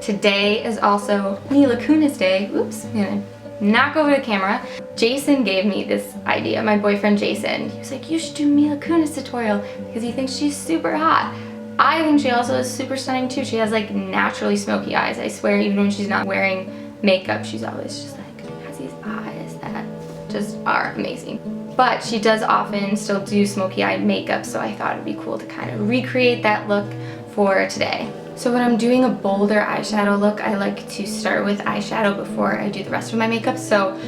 Today is also Mila Kunis Day. Oops, I'm gonna knock over the camera. Jason gave me this idea, my boyfriend Jason. He was like, you should do Mila Kunis tutorial because he thinks she's super hot. I think she also is super stunning too. She has like naturally smoky eyes. I swear, even when she's not wearing makeup, she's always just like, has these eyes that just are amazing. But she does often still do smoky eyed makeup, so I thought it'd be cool to kind of recreate that look for today. So when I'm doing a bolder eyeshadow look, I like to start with eyeshadow before I do the rest of my makeup. So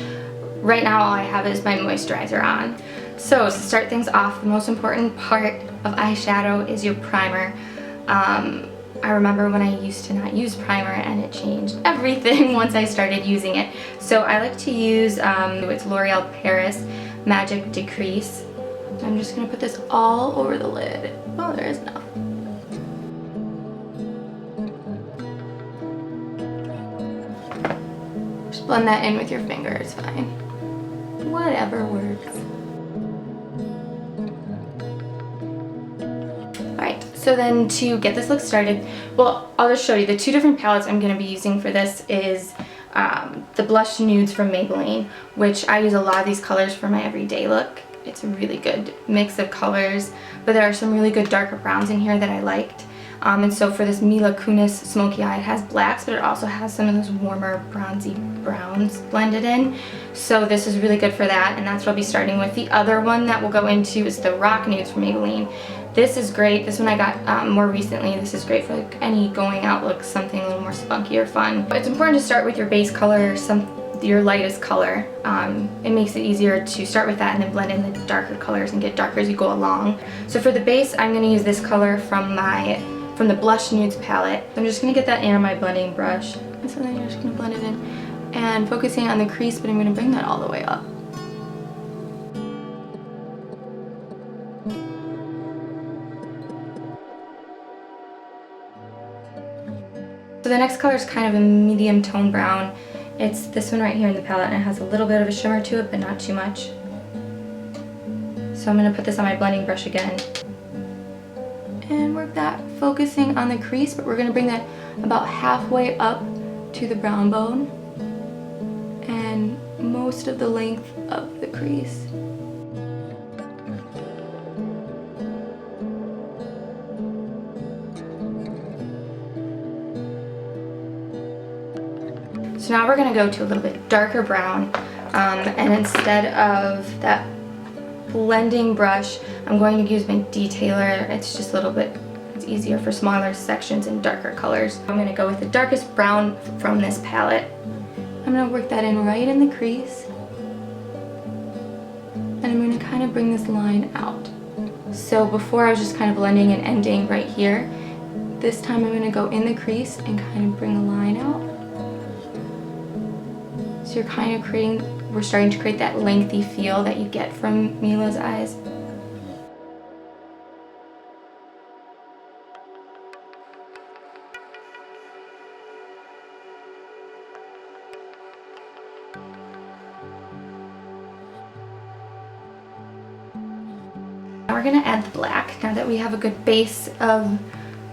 right now all I have is my moisturizer on. So to start things off, the most important part of eyeshadow is your primer. I remember when I used to not use primer and it changed everything once I started using it. So I like to use, it's L'Oreal Paris Magic Decrease. I'm just gonna put this all over the lid. Oh, there is enough. Just blend that in with your finger, it's fine. Whatever works. Alright, so then to get this look started, well, I'll just show you. The two different palettes I'm going to be using for this is the Blush Nudes from Maybelline, which I use a lot of these colors for my everyday look. It's a really good mix of colors, but there are some really good darker browns in here that I liked. And so for this Mila Kunis Smoky Eye, it has blacks, but it also has some of those warmer bronzy browns blended in. So this is really good for that, and that's what I'll be starting with. The other one that we'll go into is the Rock Nudes from Maybelline. This is great. This one I got more recently. This is great for like any going out look, something a little more spunky or fun. But it's important to start with your base color, your lightest color. It makes it easier to start with that and then blend in the darker colors and get darker as you go along. So for the base, I'm going to use this color from the Blush Nudes palette. I'm just going to get that in on my blending brush. And so then you're just going to blend it in and focusing on the crease, but I'm going to bring that all the way up. So the next color is kind of a medium tone brown. It's this one right here in the palette, and it has a little bit of a shimmer to it, but not too much. So I'm going to put this on my blending brush again and work that, focusing on the crease, but we're going to bring that about halfway up to the brown bone and most of the length of the crease. So now we're going to go to a little bit darker brown, and instead of that blending brush, I'm going to use my detailer. It's just a little bit, it's easier for smaller sections and darker colors. I'm going to go with the darkest brown from this palette. I'm going to work that in right in the crease, and I'm going to kind of bring this line out. So before I was just kind of blending and ending right here. This time I'm going to go in the crease and kind of bring a line out. So you're kind of we're starting to create that lengthy feel that you get from Mila's eyes. Now we're going to add the black. Now that we have a good base of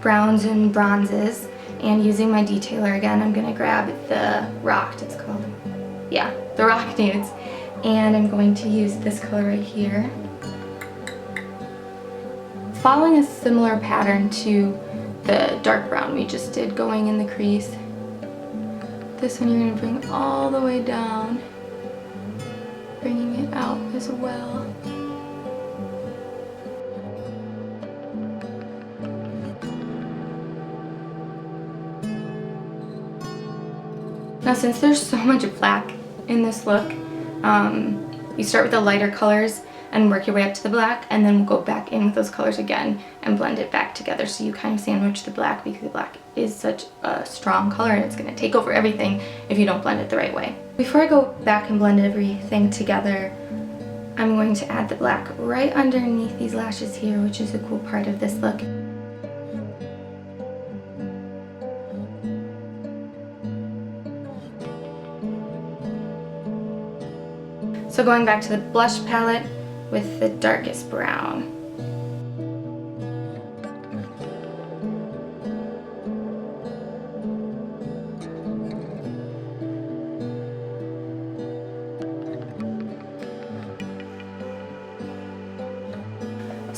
browns and bronzes, and using my detailer again, I'm going to grab the Rocked, it's called. Yeah, the Rock Nudes, and I'm going to use this color right here. Following a similar pattern to the dark brown we just did, going in the crease. This one you're going to bring all the way down, bringing it out as well. Now since there's so much black in this look, you start with the lighter colors and work your way up to the black, and then we'll go back in with those colors again and blend it back together, so you kind of sandwich the black, because the black is such a strong color and it's going to take over everything if you don't blend it the right way. Before I go back and blend everything together, I'm going to add the black right underneath these lashes here, which is a cool part of this look. So going back to the blush palette with the darkest brown.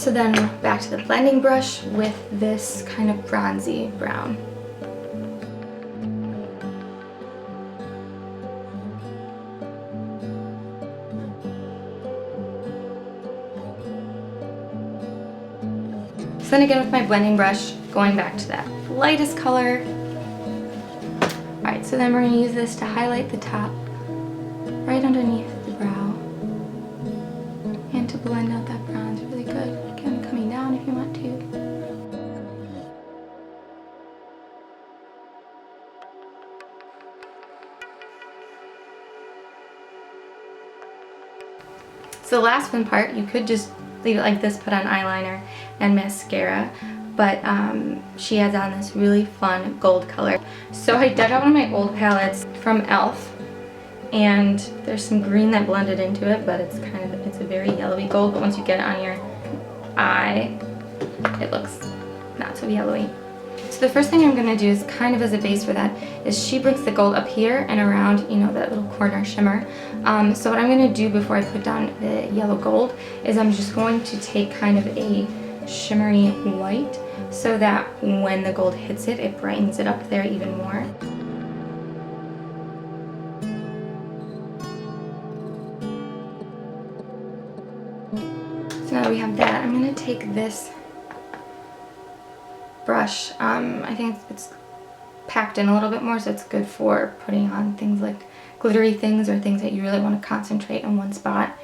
So then back to the blending brush with this kind of bronzy brown. So then again with my blending brush, going back to that lightest color. Alright, so then we're going to use this to highlight the top right underneath the brow and to blend out that bronze really good. Again, coming down if you want to. So the last fun part, you could just leave it like this, put on eyeliner and mascara, but she has on this really fun gold color. So I dug out one of my old palettes from e.l.f. and there's some green that blended into it, but it's a very yellowy gold, but once you get it on your eye, it looks not so yellowy. So the first thing I'm going to do is kind of as a base for that is she brings the gold up here and around, you know, that little corner shimmer. So what I'm going to do before I put down the yellow gold is I'm just going to take kind of a shimmery white so that when the gold hits it, it brightens it up there even more. So now that we have that, I'm going to take this brush. I think it's packed in a little bit more, so it's good for putting on things like glittery things or things that you really want to concentrate in one spot.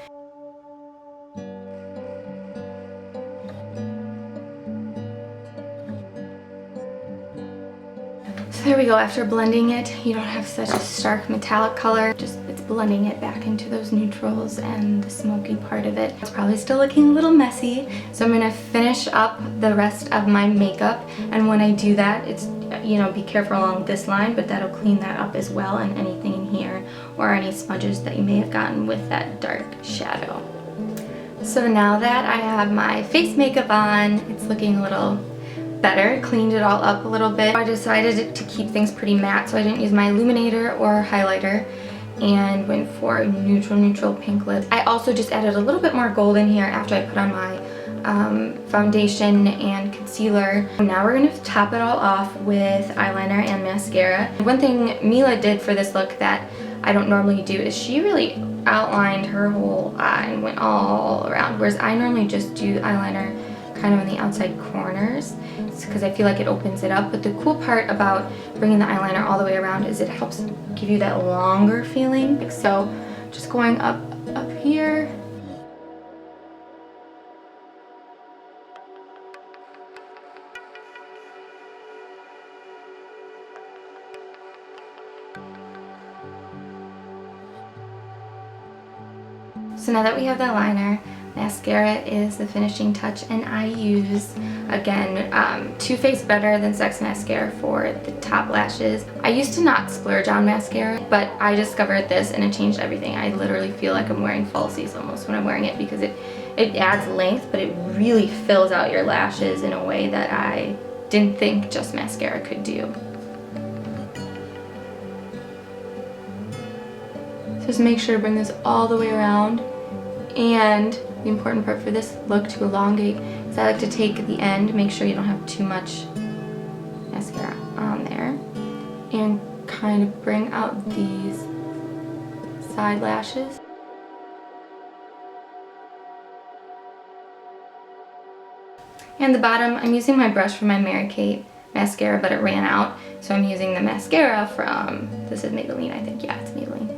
So there we go. After blending it, you don't have such a stark metallic color. It's blending it back into those neutrals and the smoky part of it. It's probably still looking a little messy, so I'm gonna finish up the rest of my makeup. And when I do that, it's, you know, be careful along this line, but that'll clean that up as well, and anything in here or any smudges that you may have gotten with that dark shadow. So now that I have my face makeup on, it's looking a little better, cleaned it all up a little bit. I decided to keep things pretty matte, so I didn't use my illuminator or highlighter and went for a neutral pink lip. I also just added a little bit more gold in here after I put on my foundation and concealer. Now we're going to top it all off with eyeliner and mascara. One thing Mila did for this look that I don't normally do is she really outlined her whole eye and went all around, whereas I normally just do eyeliner kind of on the outside corners because I feel like it opens it up. But the cool part about bringing the eyeliner all the way around is it helps give you that longer feeling. So just going up here. So now that we have the liner, mascara is the finishing touch, and I use, again, Too Faced Better Than Sex Mascara for the top lashes. I used to not splurge on mascara, but I discovered this and it changed everything. I literally feel like I'm wearing falsies almost when I'm wearing it because it adds length, but it really fills out your lashes in a way that I didn't think just mascara could do. So just make sure to bring this all the way around. And the important part for this look to elongate is I like to take the end, make sure you don't have too much mascara on there, and kind of bring out these side lashes. And the bottom, I'm using my brush from my Mary Kate mascara, but it ran out, so I'm using the mascara from, this is Maybelline, I think. Yeah, it's Maybelline.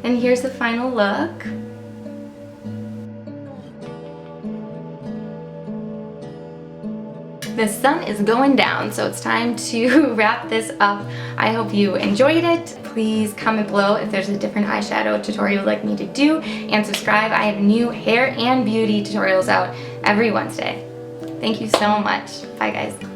And here's the final look. The sun is going down, so it's time to wrap this up. I hope you enjoyed it. Please comment below if there's a different eyeshadow tutorial you'd like me to do, and subscribe. I have new hair and beauty tutorials out every Wednesday. Thank you so much. Bye guys.